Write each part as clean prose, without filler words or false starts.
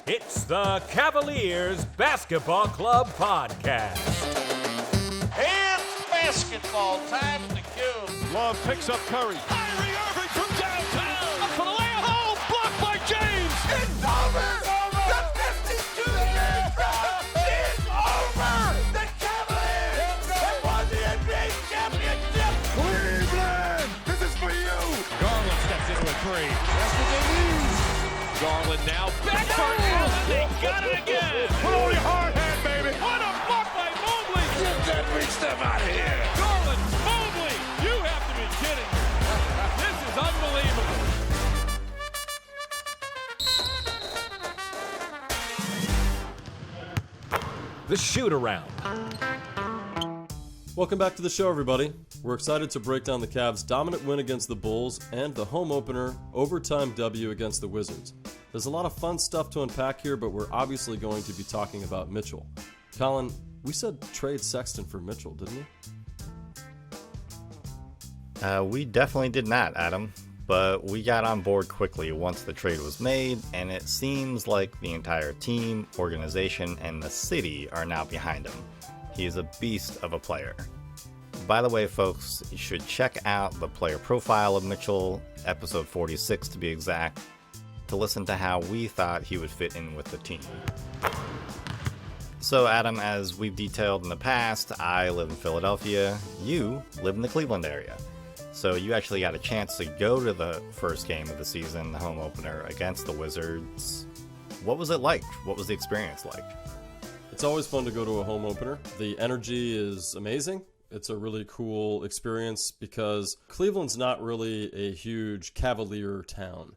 It's the Cavaliers Basketball Club Podcast. It's basketball time in the cube. Love picks up Curry. Kyrie Irving from downtown. Up for the layup. Oh, blocked by James. It's over. The 52-year drought is over. The Cavaliers have won the NBA championship. Cleveland, this is for you. Garland steps into a three. That's what they need. Garland now back for Allen. They got it again. Put on your hard hand, baby. What a block by Mobley. Get that big stuff out of here. Garland, Mobley, you have to be kidding me. This is unbelievable. The Shoot Around. Welcome back to the show, everybody. We're excited to break down the Cavs' dominant win against the Bulls and the home opener overtime W against the Wizards. There's a lot of fun stuff to unpack here, but we're obviously going to be talking about Mitchell. Colin, we said trade Sexton for Mitchell, didn't we? We definitely did not, Adam, but we got on board quickly once the trade was made, and it seems like the entire team, organization, and the city are now behind him. He is a beast of a player. By the way, folks, you should check out the player profile of Mitchell, episode 46 to be exact, to listen to how we thought he would fit in with the team. So, Adam, as we've detailed in the past, I live in Philadelphia. You live in the Cleveland area. So you actually got a chance to go to the first game of the season, the home opener against the Wizards. What was it like? What was the experience like? It's always fun to go to a home opener. The energy is amazing. It's a really cool experience because Cleveland's not really a huge Cavalier town.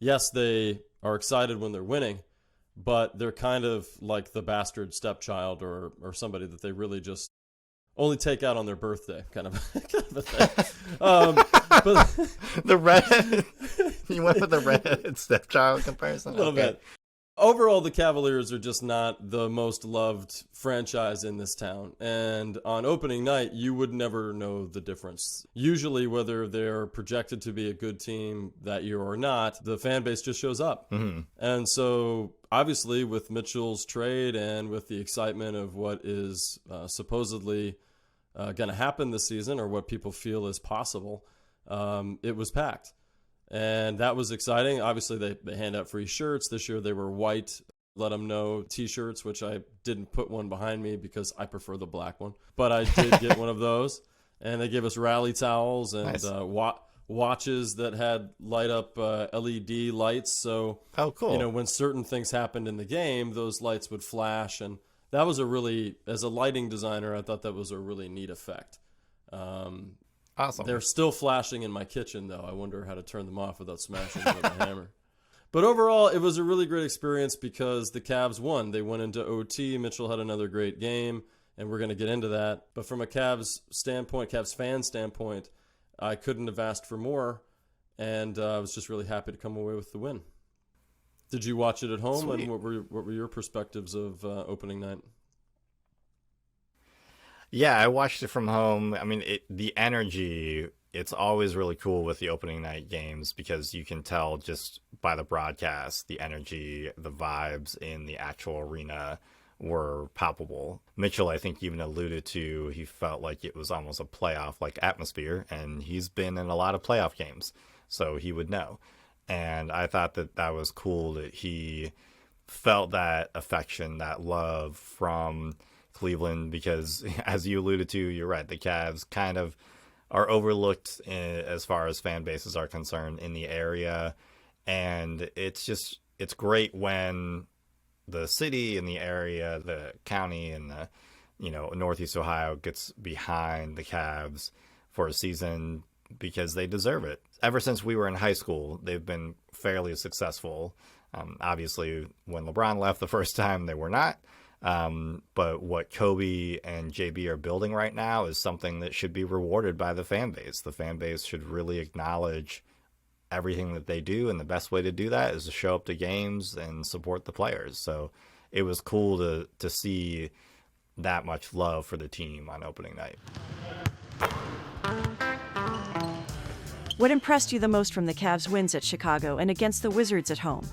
Yes, they are excited when they're winning, but they're kind of like the bastard stepchild or somebody that they really just only take out on their birthday, kind of a thing. But The red, you went with the red stepchild comparison? A little bit. Overall, the Cavaliers are just not the most loved franchise in this town. And on opening night, you would never know the difference. Usually, whether they're projected to be a good team that year or not, the fan base just shows up. Mm-hmm. And so, obviously, with Mitchell's trade and with the excitement of what is supposedly going to happen this season, or what people feel is possible, it was packed. And that was exciting. Obviously, they hand out free shirts. This year they were white, let them know t-shirts, which I didn't put one behind me because I prefer the black one. But I did get one of those. And they gave us rally towels and nice. Watches that had light up LED lights. So, oh, cool. When certain things happened in the game, those lights would flash. And that was as a lighting designer, I thought that was a really neat effect. Awesome. They're still flashing in my kitchen, though. I wonder how to turn them off without smashing them with a hammer. But overall, it was a really great experience because the Cavs won. They went into OT. Mitchell had another great game, and we're going to get into that. But from a Cavs fan standpoint, I couldn't have asked for more, and I was just really happy to come away with the win. Did you watch it at home? Sweet. And what were your perspectives of opening night? Yeah, I watched it from home. I mean, the energy, it's always really cool with the opening night games because you can tell just by the broadcast, the energy, the vibes in the actual arena were palpable. Mitchell, I think, even alluded to he felt like it was almost a playoff-like atmosphere, and he's been in a lot of playoff games, so he would know. And I thought that was cool that he felt that affection, that love from Cleveland, because as you alluded to, you're right, the Cavs kind of are overlooked as far as fan bases are concerned in the area. And it's great when the city and the area, the county and the, Northeast Ohio gets behind the Cavs for a season because they deserve it. Ever since we were in high school, they've been fairly successful. Obviously, when LeBron left the first time, they were not. But what Kobe and JB are building right now is something that should be rewarded by the fan base. The fan base should really acknowledge everything that they do, and the best way to do that is to show up to games and support the players. So it was cool to see that much love for the team on opening night. What impressed you the most from the Cavs' wins at Chicago and against the Wizards at home?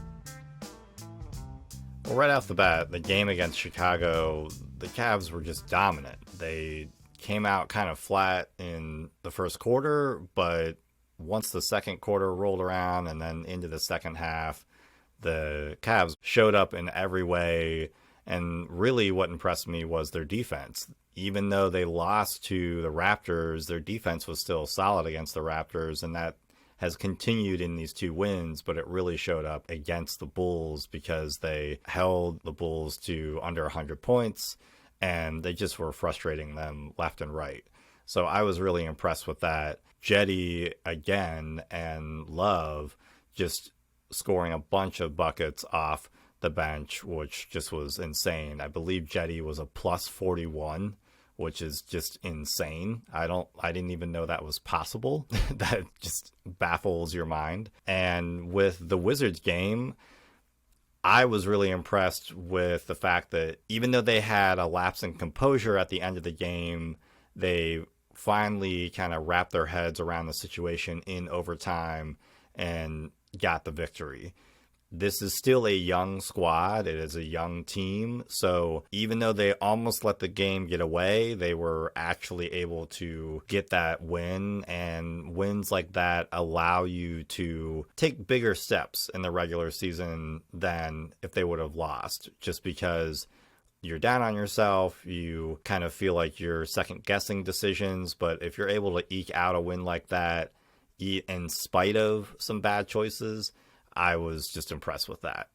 Well, right off the bat, the game against Chicago, the Cavs were just dominant. They came out kind of flat in the first quarter, but once the second quarter rolled around and then into the second half, the Cavs showed up in every way. And really what impressed me was their defense. Even though they lost to the Raptors, their defense was still solid against the Raptors, and that has continued in these 2 wins, but it really showed up against the Bulls because they held the Bulls to under 100 points, and they just were frustrating them left and right. So I was really impressed with that. Jetty again, and Love just scoring a bunch of buckets off the bench, which just was insane. I believe Jetty was a plus 41, which is just insane. I didn't even know that was possible. That just baffles your mind. And with the Wizards game, I was really impressed with the fact that even though they had a lapse in composure at the end of the game, they finally kind of wrapped their heads around the situation in overtime and got the victory. This is still a young squad. It is a young team. So even though they almost let the game get away, they were actually able to get that win. And wins like that allow you to take bigger steps in the regular season than if they would have lost, just because you're down on yourself. You kind of feel like you're second guessing decisions. But if you're able to eke out a win like that, in spite of some bad choices, I was just impressed with that.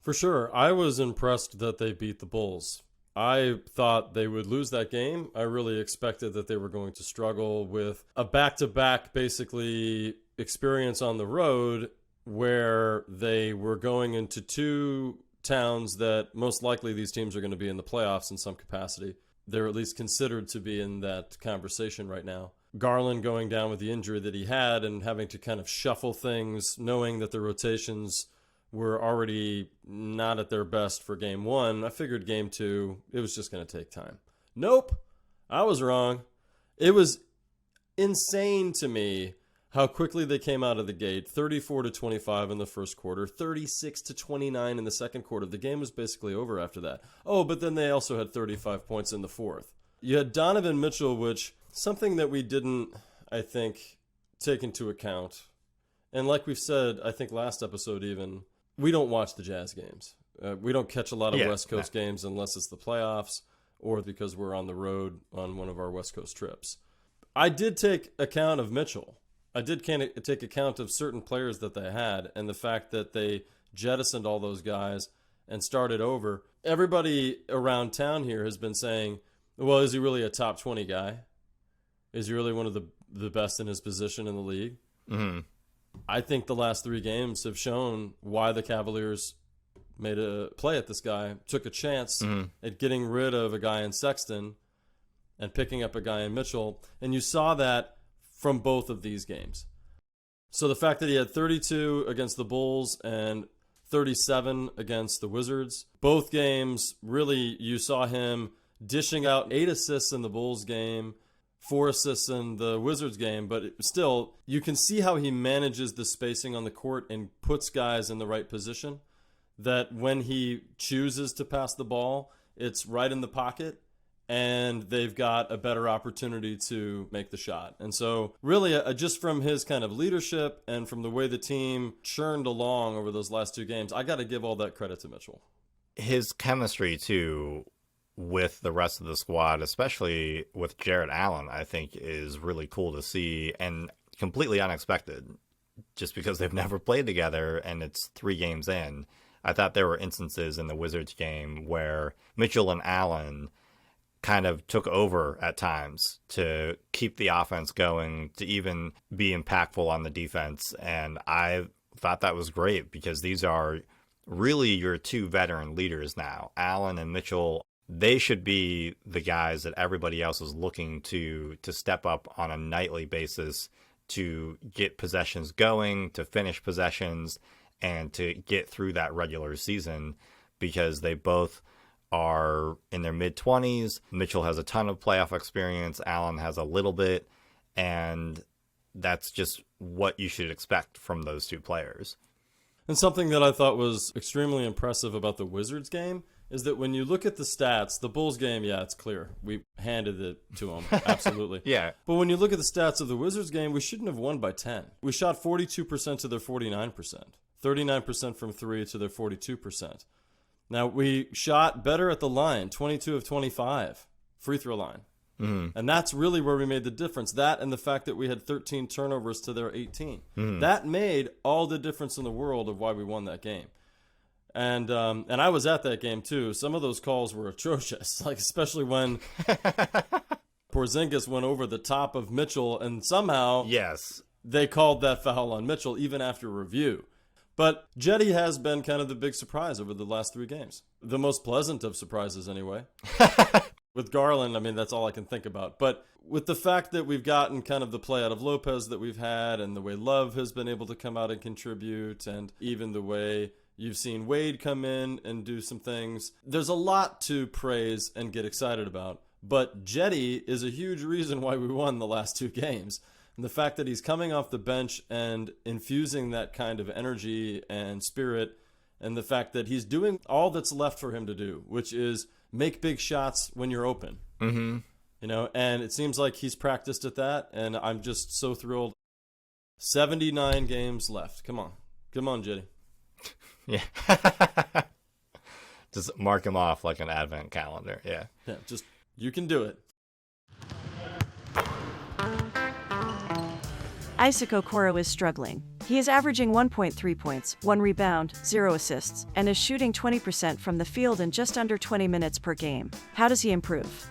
For sure. I was impressed that they beat the Bulls. I thought they would lose that game. I really expected that they were going to struggle with a back-to-back, basically, experience on the road where they were going into 2 towns that most likely these teams are going to be in the playoffs in some capacity. They're at least considered to be in that conversation right now. Garland going down with the injury that he had and having to kind of shuffle things, knowing that the rotations were already not at their best for game 1. I figured game 2, it was just going to take time. Nope, I was wrong. It was insane to me how quickly they came out of the gate. 34-25 in the first quarter, 36-29 in the second quarter. The game was basically over after that. Oh, but then they also had 35 points in the fourth. You had Donovan Mitchell, which something that we didn't, I think, take into account. And like we've said, I think last episode even, we don't watch the Jazz games. We don't catch a lot of West Coast games unless it's the playoffs or because we're on the road on one of our West Coast trips. I did take account of Mitchell. I did take account of certain players that they had and the fact that they jettisoned all those guys and started over. Everybody around town here has been saying, well, is he really a top 20 guy? Is he really one of the best in his position in the league? Mm-hmm. I think the last 3 games have shown why the Cavaliers made a play at this guy, took a chance at getting rid of a guy in Sexton and picking up a guy in Mitchell. And you saw that from both of these games. So the fact that he had 32 against the Bulls and 37 against the Wizards, both games, really, you saw him dishing out 8 assists in the Bulls game, 4 assists in the Wizards game, but still, you can see how he manages the spacing on the court and puts guys in the right position, that when he chooses to pass the ball, it's right in the pocket, and they've got a better opportunity to make the shot. And so, really, just from his kind of leadership and from the way the team churned along over those last 2 games, I got to give all that credit to Mitchell. His chemistry, too, with the rest of the squad, especially with Jarrett Allen, I think is really cool to see and completely unexpected just because they've never played together and it's 3 games in. I thought there were instances in the Wizards game where Mitchell and Allen kind of took over at times to keep the offense going, to even be impactful on the defense. And I thought that was great because these are really your 2 veteran leaders now. Allen and Mitchell, they should be the guys that everybody else is looking to step up on a nightly basis to get possessions going, to finish possessions, and to get through that regular season because they both are in their mid-20s. Mitchell has a ton of playoff experience. Allen has a little bit. And that's just what you should expect from those 2 players. And something that I thought was extremely impressive about the Wizards game is that when you look at the stats, the Bulls game, yeah, it's clear. We handed it to them, absolutely. Yeah. But when you look at the stats of the Wizards game, we shouldn't have won by 10. We shot 42% to their 49%, 39% from 3 to their 42%. Now, we shot better at the line, 22 of 25, free throw line. Mm-hmm. And that's really where we made the difference. That and the fact that we had 13 turnovers to their 18. Mm-hmm. That made all the difference in the world of why we won that game. And I was at that game too. Some of those calls were atrocious, like especially when Porzingis went over the top of Mitchell, and somehow they called that foul on Mitchell even after review. But Jetty has been kind of the big surprise over the last 3 games. The most pleasant of surprises anyway. With Garland, I mean, that's all I can think about. But with the fact that we've gotten kind of the play out of Lopez that we've had, and the way Love has been able to come out and contribute, and even the way you've seen Wade come in and do some things. There's a lot to praise and get excited about. But Jetty is a huge reason why we won the last 2 games. And the fact that he's coming off the bench and infusing that kind of energy and spirit, and the fact that he's doing all that's left for him to do, which is make big shots when you're open. Mm-hmm. You know, and it seems like he's practiced at that, and I'm just so thrilled. 79 games left. Come on. Come on, Jetty. Yeah. Just mark him off like an advent calendar. Yeah. Yeah, just, you can do it. Isaac Okoro is struggling. He is averaging 1.3 points, 1 rebound, 0 assists, and is shooting 20% from the field in just under 20 minutes per game. How does he improve?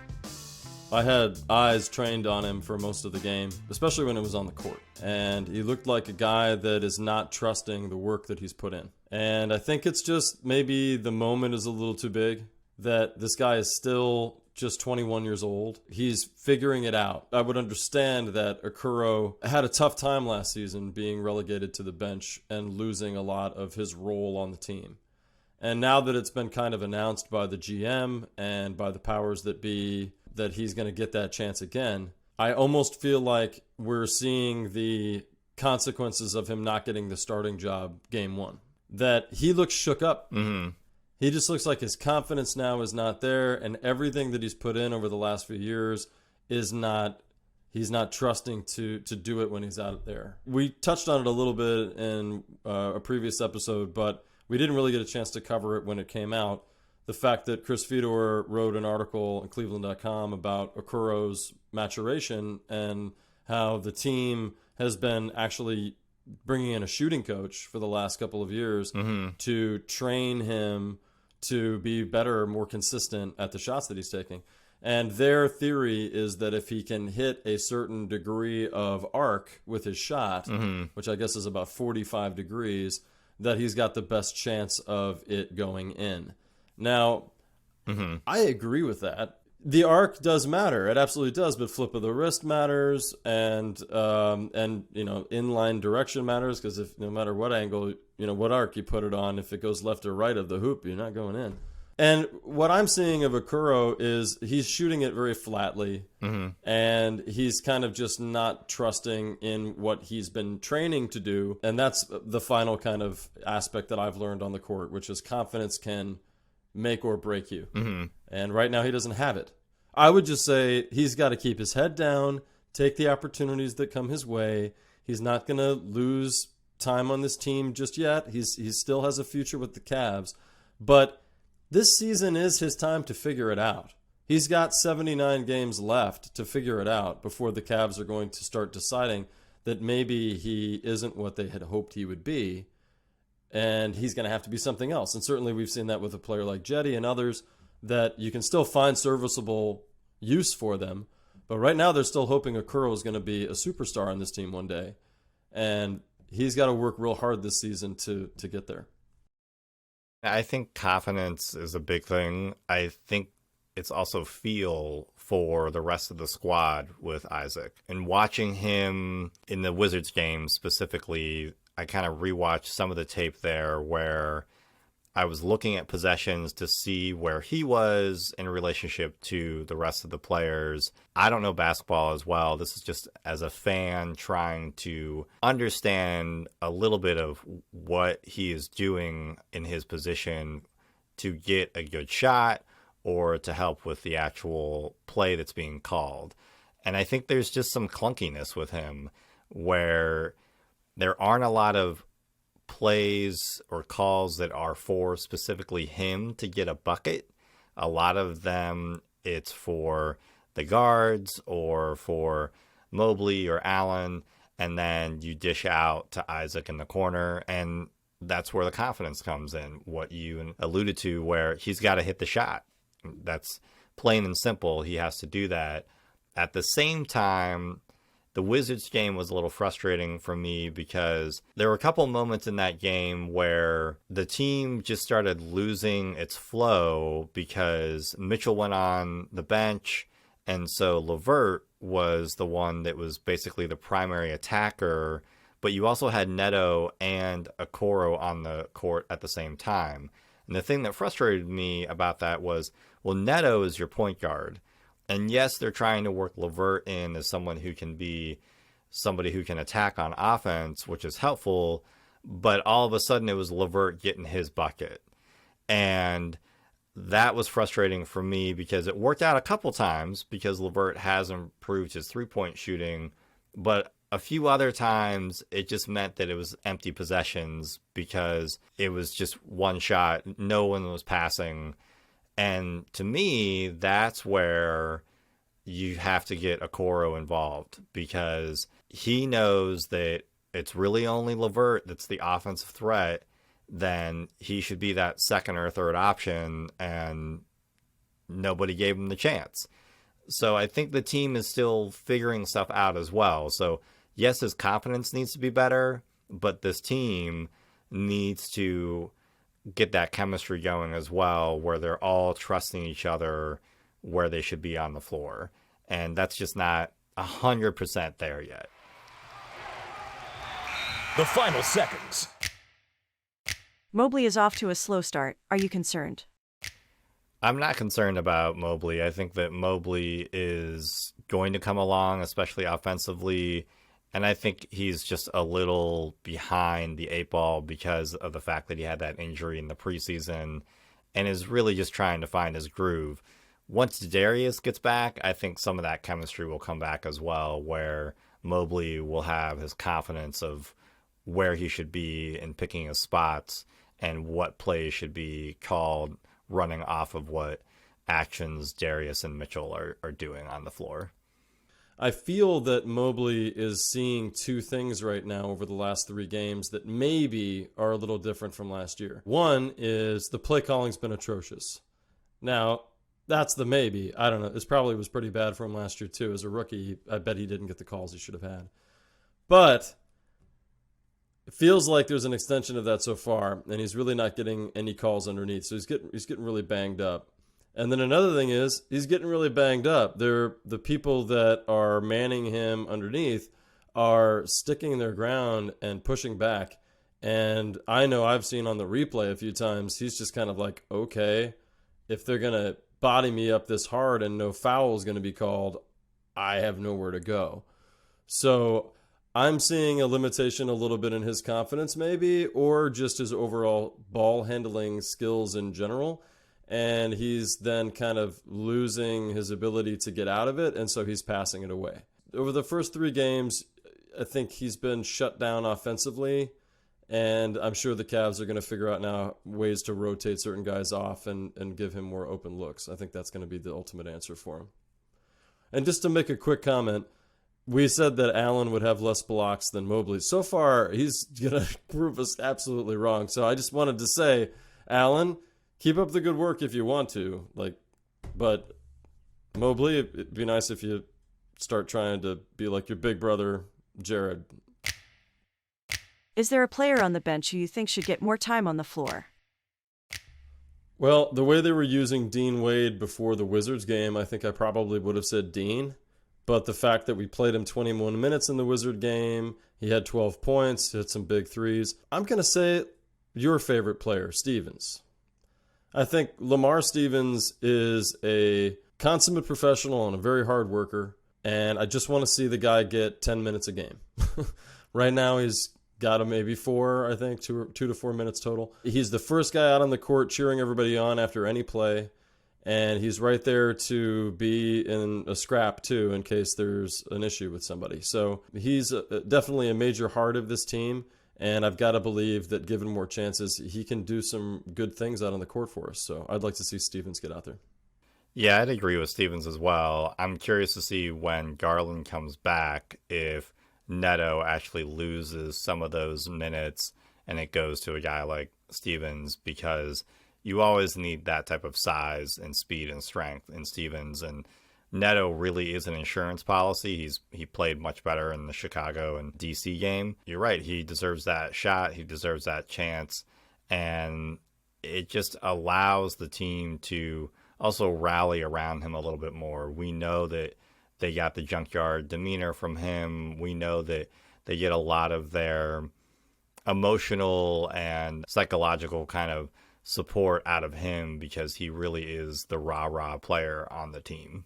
I had eyes trained on him for most of the game, especially when it was on the court. And he looked like a guy that is not trusting the work that he's put in. And I think it's just maybe the moment is a little too big, that this guy is still just 21 years old. He's figuring it out. I would understand that Okoro had a tough time last season being relegated to the bench and losing a lot of his role on the team. And now that it's been kind of announced by the GM and by the powers that be that he's going to get that chance again, I almost feel like we're seeing the consequences of him not getting the starting job game 1. That he looks shook up. Mm-hmm. He just looks like his confidence now is not there, and everything that he's put in over the last few years is not, he's not trusting to do it when he's out there. We touched on it a little bit in a previous episode, but we didn't really get a chance to cover it when it came out. The fact that Chris Fedor wrote an article in Cleveland.com about Okoro's maturation and how the team has been actually bringing in a shooting coach for the last couple of years to train him to be better, more consistent at the shots that he's taking. And their theory is that if he can hit a certain degree of arc with his shot, which I guess is about 45 degrees, that he's got the best chance of it going in. Now, I agree with that. The arc does matter. It absolutely does, but flip of the wrist matters, and you know, inline direction matters, because if no matter what angle, you know, what arc you put it on, if it goes left or right of the hoop, you're not going in. And what I'm seeing of Okoro is he's shooting it very flatly, and he's kind of just not trusting in what he's been training to do, and that's the final kind of aspect that I've learned on the court, which is confidence can make or break you. And right now he doesn't have it. I would just say he's got to keep his head down, take the opportunities that come his way. He's not going to lose time on this team just yet. He still has a future with the Cavs. But this season is his time to figure it out. He's got 79 games left to figure it out before the Cavs are going to start deciding that maybe he isn't what they had hoped he would be, and he's going to have to be something else. And certainly we've seen that with a player like Jetty and others, that you can still find serviceable use for them. But right now they're still hoping Okoro is going to be a superstar on this team one day. And he's got to work real hard this season to get there. I think confidence is a big thing. I think it's also feel for the rest of the squad with Isaac. And watching him in the Wizards game specifically, I kind of rewatched some of the tape there where I was looking at possessions to see where he was in relationship to the rest of the players. I don't know basketball as well. This is just as a fan trying to understand a little bit of what he is doing in his position to get a good shot or to help with the actual play that's being called. And I think there's just some clunkiness with him where there aren't a lot of plays or calls that are for specifically him to get a bucket. A lot of them, it's for the guards or for Mobley or Allen, and then you dish out to Isaac in the corner, and that's where the confidence comes in, what you alluded to, where he's got to hit the shot. That's plain and simple. He has to do that. At the same time, the Wizards game was a little frustrating for me because there were a couple moments in that game where the team just started losing its flow because Mitchell went on the bench, and so LeVert was the one that was basically the primary attacker, but you also had Neto and Okoro on the court at the same time. And the thing that frustrated me about that was, well, Neto is your point guard. And yes, they're trying to work LeVert in as someone who can be somebody who can attack on offense, which is helpful. But all of a sudden, it was LeVert getting his bucket. And that was frustrating for me because it worked out a couple times because LeVert has improved his three-point shooting. But a few other times, it just meant that it was empty possessions because it was just one shot. No one was passing. And to me, that's where you have to get Okoro involved because he knows that it's really only LeVert that's the offensive threat. Then he should be that second or third option, and nobody gave him the chance. So I think the team is still figuring stuff out as well. So yes, his confidence needs to be better, but this team needs to get that chemistry going as well, where they're all trusting each other where they should be on the floor. And that's just not 100% there yet. The final seconds. Mobley is off to a slow start. Are you concerned? I'm not concerned about Mobley. I think that Mobley is going to come along, especially offensively. And I think he's just a little behind the eight ball because of the fact that he had that injury in the preseason and is really just trying to find his groove. Once Darius gets back, I think some of that chemistry will come back as well, where Mobley will have his confidence of where he should be in picking his spots and what plays should be called running off of what actions Darius and Mitchell are doing on the floor. I feel that Mobley is seeing two things right now over the last 3 games that maybe are a little different from last year. One is the play calling's been atrocious. Now, that's the maybe. I don't know. This probably was pretty bad for him last year, too. As a rookie, I bet he didn't get the calls he should have had. But it feels like there's an extension of that so far, and he's really not getting any calls underneath. So he's getting really banged up. And then another thing is he's getting really banged up. The people that are manning him underneath are sticking their ground and pushing back. And I know I've seen on the replay a few times, he's just kind of like, okay, if they're going to body me up this hard and no foul is going to be called, I have nowhere to go. So I'm seeing a limitation a little bit in his confidence maybe, or just his overall ball handling skills in general. And he's then kind of losing his ability to get out of it, and so he's passing it away. Over the first 3 games, I think he's been shut down offensively, and I'm sure the Cavs are going to figure out now ways to rotate certain guys off and give him more open looks. I think that's going to be the ultimate answer for him. And just to make a quick comment, we said that Allen would have less blocks than Mobley. So far, he's going to prove us absolutely wrong. So I just wanted to say, Allen, keep up the good work if you want to, but Mobley, it'd be nice if you start trying to be like your big brother, Jared. Is there a player on the bench who you think should get more time on the floor? Well, the way they were using Dean Wade before the Wizards game, I think I probably would have said Dean. But the fact that we played him 21 minutes in the Wizard game, he had 12 points, hit some big threes. I'm going to say your favorite player, Stevens. I think Lamar Stevens is a consummate professional and a very hard worker, and I just want to see the guy get 10 minutes a game. Right now he's got him maybe 4, I think, 2 to 4 minutes total. He's the first guy out on the court cheering everybody on after any play, and he's right there to be in a scrap too in case there's an issue with somebody. So he's definitely a major heart of this team, and I've got to believe that given more chances, he can do some good things out on the court for us. So I'd like to see Stevens get out there. Yeah, I'd agree with Stevens as well. I'm curious to see when Garland comes back if Neto actually loses some of those minutes and it goes to a guy like Stevens, because you always need that type of size and speed and strength in Stevens. And Neto really is an insurance policy. He played much better in the Chicago and DC game. You're right. He deserves that shot. He deserves that chance. And it just allows the team to also rally around him a little bit more. We know that they got the junkyard demeanor from him. We know that they get a lot of their emotional and psychological kind of support out of him because he really is the rah-rah player on the team.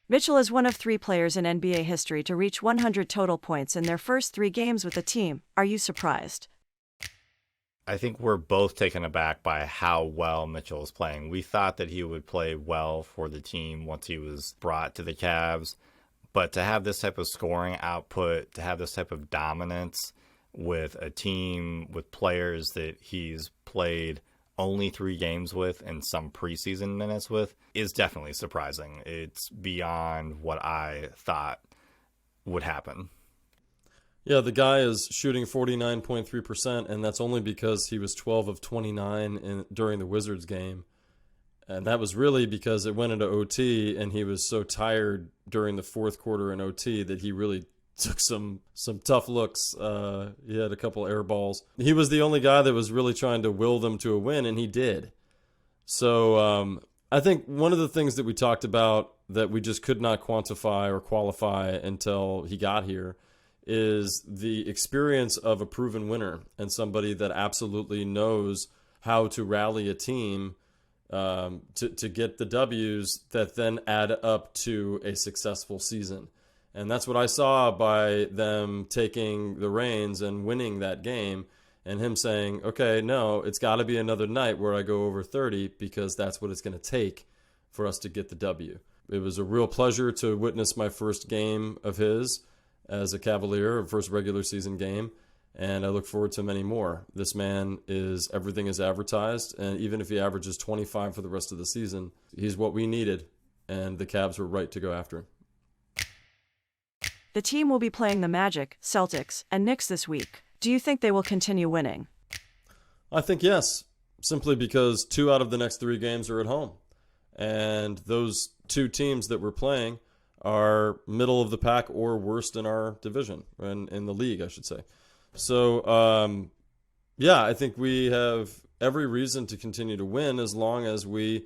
Mitchell is one of 3 players in NBA history to reach 100 total points in their first 3 games with the team. Are you surprised? I think we're both taken aback by how well Mitchell is playing. We thought that he would play well for the team once he was brought to the Cavs, but to have this type of scoring output, to have this type of dominance with a team with players that he's played only 3 games with and some preseason minutes with is definitely surprising. It's beyond what I thought would happen. Yeah, the guy is shooting 49.3%, and that's only because he was 12 of 29 during the Wizards game. And that was really because it went into OT, and he was so tired during the fourth quarter in OT that he really took some tough looks. He had a couple air balls. He was the only guy that was really trying to will them to a win, and he did. So I think one of the things that we talked about that we just could not quantify or qualify until he got here is the experience of a proven winner and somebody that absolutely knows how to rally a team to get the W's that then add up to a successful season. And that's what I saw by them taking the reins and winning that game, and him saying, okay, no, it's got to be another night where I go over 30 because that's what it's going to take for us to get the W. It was a real pleasure to witness my first game of his as a Cavalier, first regular season game, and I look forward to many more. This man is everything is advertised, and even if he averages 25 for the rest of the season, he's what we needed, and the Cavs were right to go after him. The team will be playing the Magic, Celtics, and Knicks this week. Do you think they will continue winning? I think yes, simply because 2 out of the next 3 games are at home, and those 2 teams that we're playing are middle of the pack or worst in our division, in the league, I should say. So, yeah, I think we have every reason to continue to win as long as we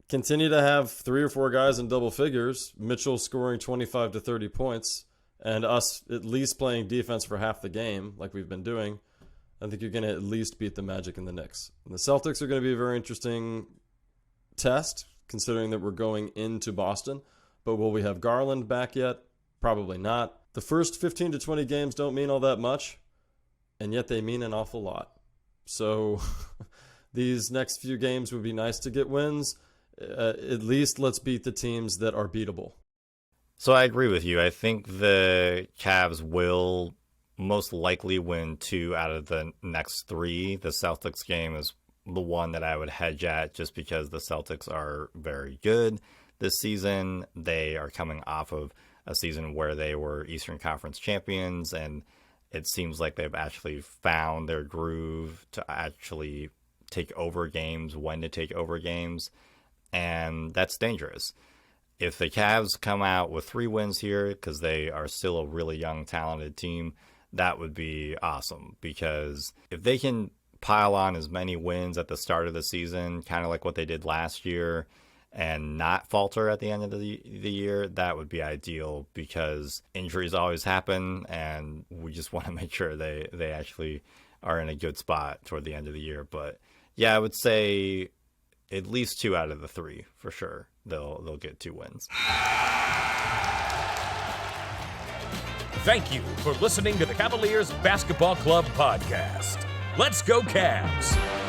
continue to have 3 or 4 guys in double figures, Mitchell scoring 25 to 30 points, and us at least playing defense for half the game like we've been doing. I think you're going to at least beat the Magic and the Knicks. And the Celtics are going to be a very interesting test, considering that we're going into Boston. But will we have Garland back yet? Probably not. The first 15 to 20 games don't mean all that much, and yet they mean an awful lot. So these next few games would be nice to get wins. At least let's beat the teams that are beatable. So I agree with you. I think the Cavs will most likely win 2 out of the next 3. The Celtics game is the one that I would hedge at just because the Celtics are very good this season. They are coming off of a season where they were Eastern Conference champions, and it seems like they've actually found their groove to actually take over games, when to take over games, and that's dangerous. If the Cavs come out with 3 wins here, because they are still a really young, talented team, that would be awesome, because if they can pile on as many wins at the start of the season, kind of like what they did last year, and not falter at the end of the year, that would be ideal, because injuries always happen, and we just want to make sure they actually are in a good spot toward the end of the year. But yeah, I would say at least 2 out of the 3 for sure. They'll get 2 wins. Thank you for listening to the Cavaliers Basketball Club podcast. Let's go Cavs!